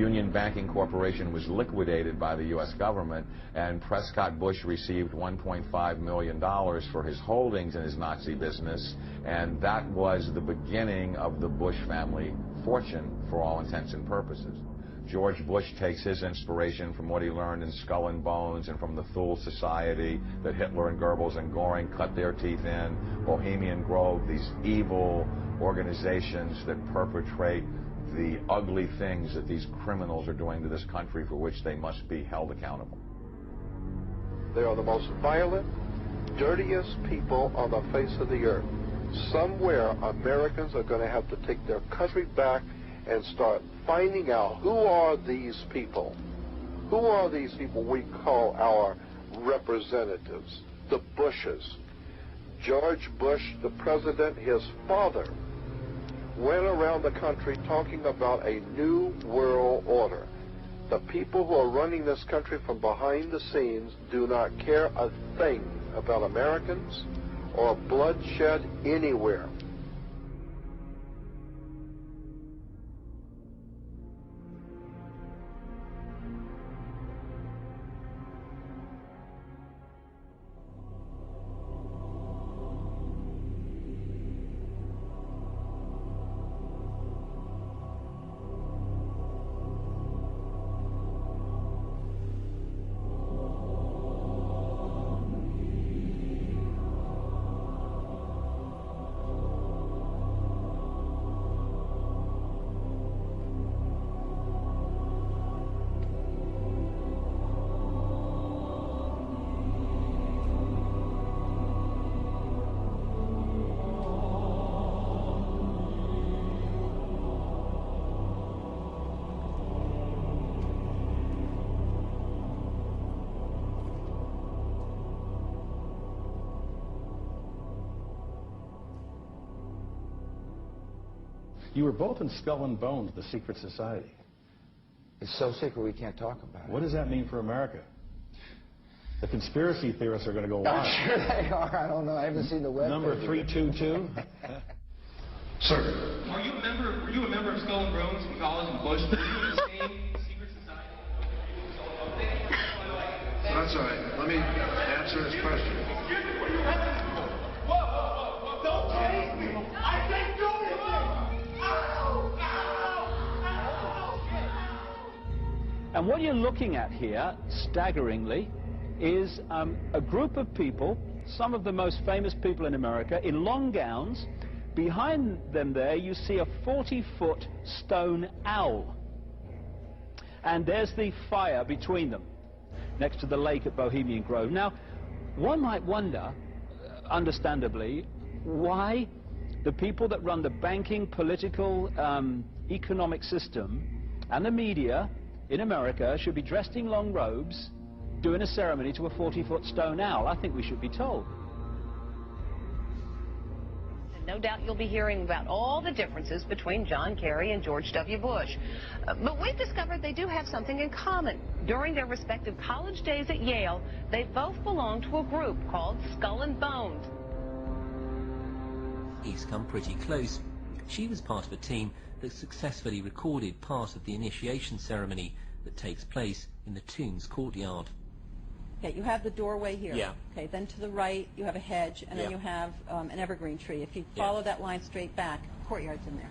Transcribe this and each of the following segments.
Union Banking Corporation was liquidated by the U.S. government, and Prescott Bush received $1.5 million for his holdings in his Nazi business, and that was the beginning of the Bush family fortune for all intents and purposes. George Bush takes his inspiration from what he learned in Skull and Bones and from the Thule Society that Hitler and Goebbels and Goring cut their teeth in, Bohemian Grove, these evil organizations that perpetrate the ugly things that these criminals are doing to this country for which they must be held accountable. They are the most violent, dirtiest people on the face of the earth. Somewhere Americans are going to have to take their country back and start finding out who are these people. Who are these people we call our representatives, the Bushes. George Bush, the president, his father, went around the country talking about a new world order. The people who are running this country from behind the scenes do not care a thing about Americans or bloodshed anywhere. You were both in Skull and Bones, the secret society. It's so secret we can't talk about it. What does that mean for America? The conspiracy theorists are going to go wild. I'm sure they are. I don't know. I haven't seen the web. Number 322. Sir. Were you a member of Skull and Bones in college in Bush? Were you in the same secret society? That's all right. Let me answer his question. Whoa. Don't chase me. I can't do anything. And what you're looking at here, staggeringly, is a group of people, some of the most famous people in America, in long gowns. Behind them there, you see a 40-foot stone owl. And there's the fire between them, next to the lake at Bohemian Grove. Now, one might wonder, understandably, why the people that run the banking, political, economic system and the media in America should be dressed in long robes doing a ceremony to a 40-foot stone owl. I think we should be told. No doubt you'll be hearing about all the differences between John Kerry and George W. Bush. But we've discovered they do have something in common. During their respective college days at Yale, they both belonged to a group called Skull and Bones. He's come pretty close. She was part of a team that successfully recorded part of the initiation ceremony that takes place in the tomb's courtyard. Okay, you have the doorway here. Yeah. Okay, then to the right you have a hedge, and then you have an evergreen tree. If you follow that line straight back, courtyard's in there.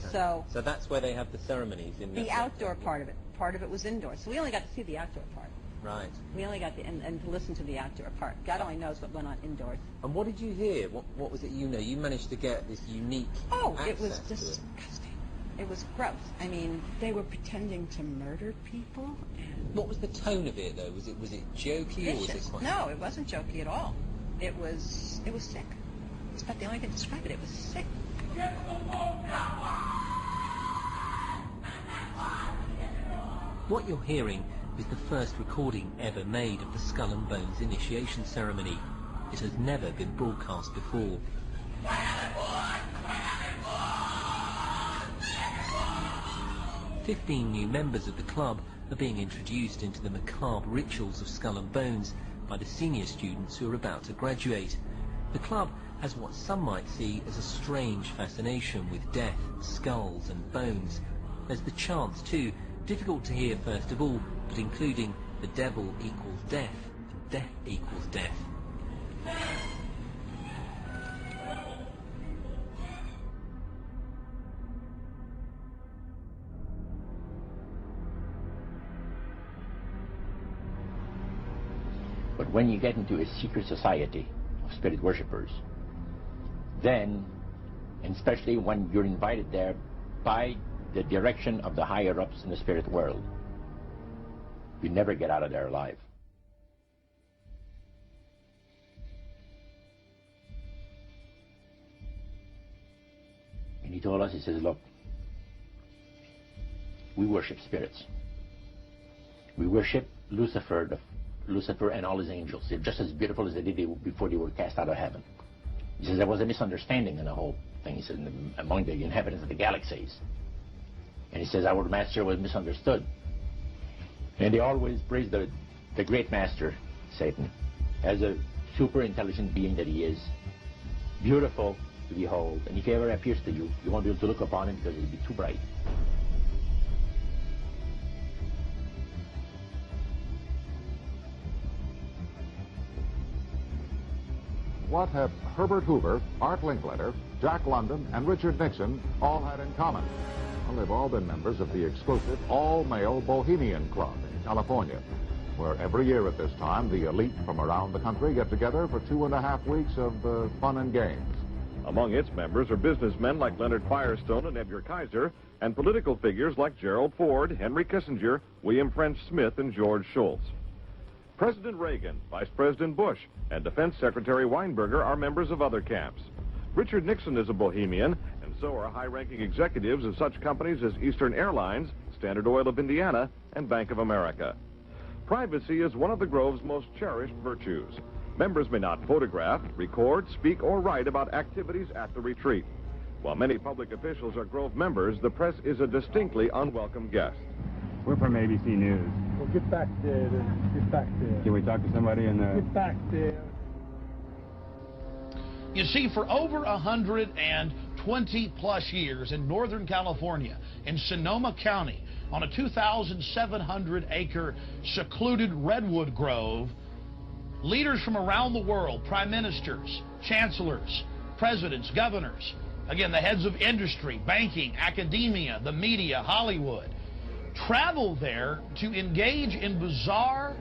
Okay. So that's where they have the ceremonies in the outdoor part of it. Part of it was indoors, so we only got to see the outdoor part. Right. We only got to and to listen to the outdoor part. God only knows what went on indoors. And what did you hear? What was it you know? You managed to get this unique it was disgusting. It was gross. I mean, they were pretending to murder people. And what was the tone of it, though? Was it jokey or was it quite... No, it wasn't jokey at all. It was sick. It's about the only thing to describe it. It was sick. What you're hearing is the first recording ever made of the Skull and Bones initiation ceremony. It has never been broadcast before. 15 new members of the club are being introduced into the macabre rituals of Skull and Bones by the senior students who are about to graduate. The club has what some might see as a strange fascination with death, skulls and bones. There's the chants too, difficult to hear first of all, but including the devil equals death, death equals death. But when you get into a secret society of spirit worshippers, then, and especially when you're invited there by the direction of the higher-ups in the spirit world, you never get out of there alive. And he told us, he says, look, we worship spirits. We worship Lucifer and all his angels. They're just as beautiful as they did before they were cast out of heaven. He says there was a misunderstanding in the whole thing. He says among the inhabitants of the galaxies. And he says our master was misunderstood. And they always praise the great master, Satan, as a super intelligent being that he is, beautiful to behold. And if he ever appears to you, you won't be able to look upon him because he'll be too bright. What have Herbert Hoover, Art Linkletter, Jack London, and Richard Nixon all had in common? Well, they've all been members of the exclusive all-male Bohemian Club in California, where every year at this time, the elite from around the country get together for 2.5 weeks of fun and games. Among its members are businessmen like Leonard Firestone and Edgar Kaiser, and political figures like Gerald Ford, Henry Kissinger, William French Smith, and George Shultz. President Reagan, Vice President Bush, and Defense Secretary Weinberger are members of other camps. Richard Nixon is a Bohemian, and so are high-ranking executives of such companies as Eastern Airlines, Standard Oil of Indiana, and Bank of America. Privacy is one of the Grove's most cherished virtues. Members may not photograph, record, speak, or write about activities at the retreat. While many public officials are Grove members, the press is a distinctly unwelcome guest. We're from ABC News. Well, get back there. Get back there. Can we talk to somebody in the... Get back there. You see, for over 120-plus years in Northern California, in Sonoma County, on a 2,700-acre secluded redwood grove, leaders from around the world, prime ministers, chancellors, presidents, governors, again, the heads of industry, banking, academia, the media, Hollywood, travel there to engage in bizarre,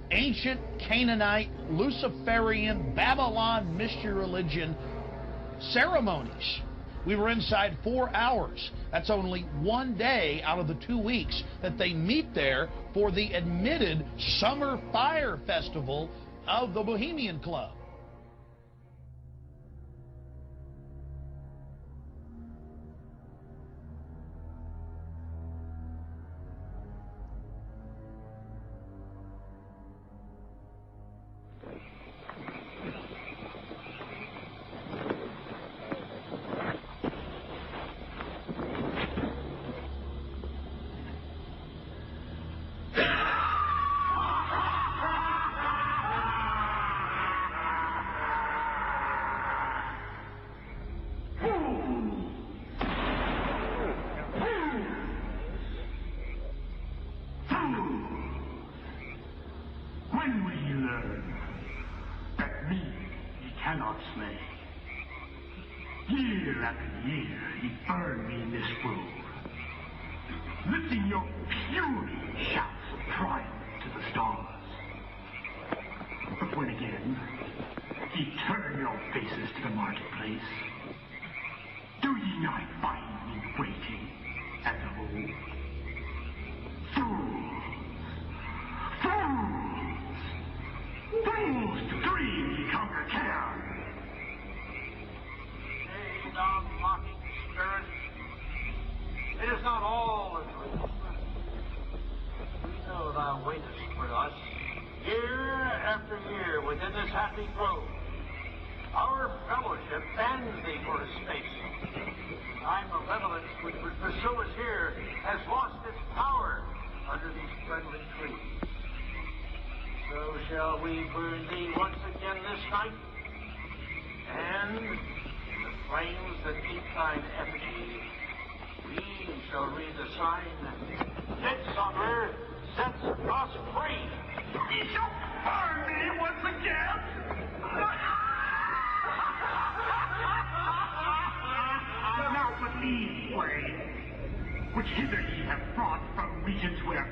ancient Canaanite, Luciferian, Babylon mystery religion ceremonies. We were inside 4 hours. That's only one day out of the 2 weeks that they meet there for the admitted Summer Fire Festival of the Bohemian Club. sign. Midsummer sets us free. He shall burn me once again. Now but these ways, which hither ye have brought from regions where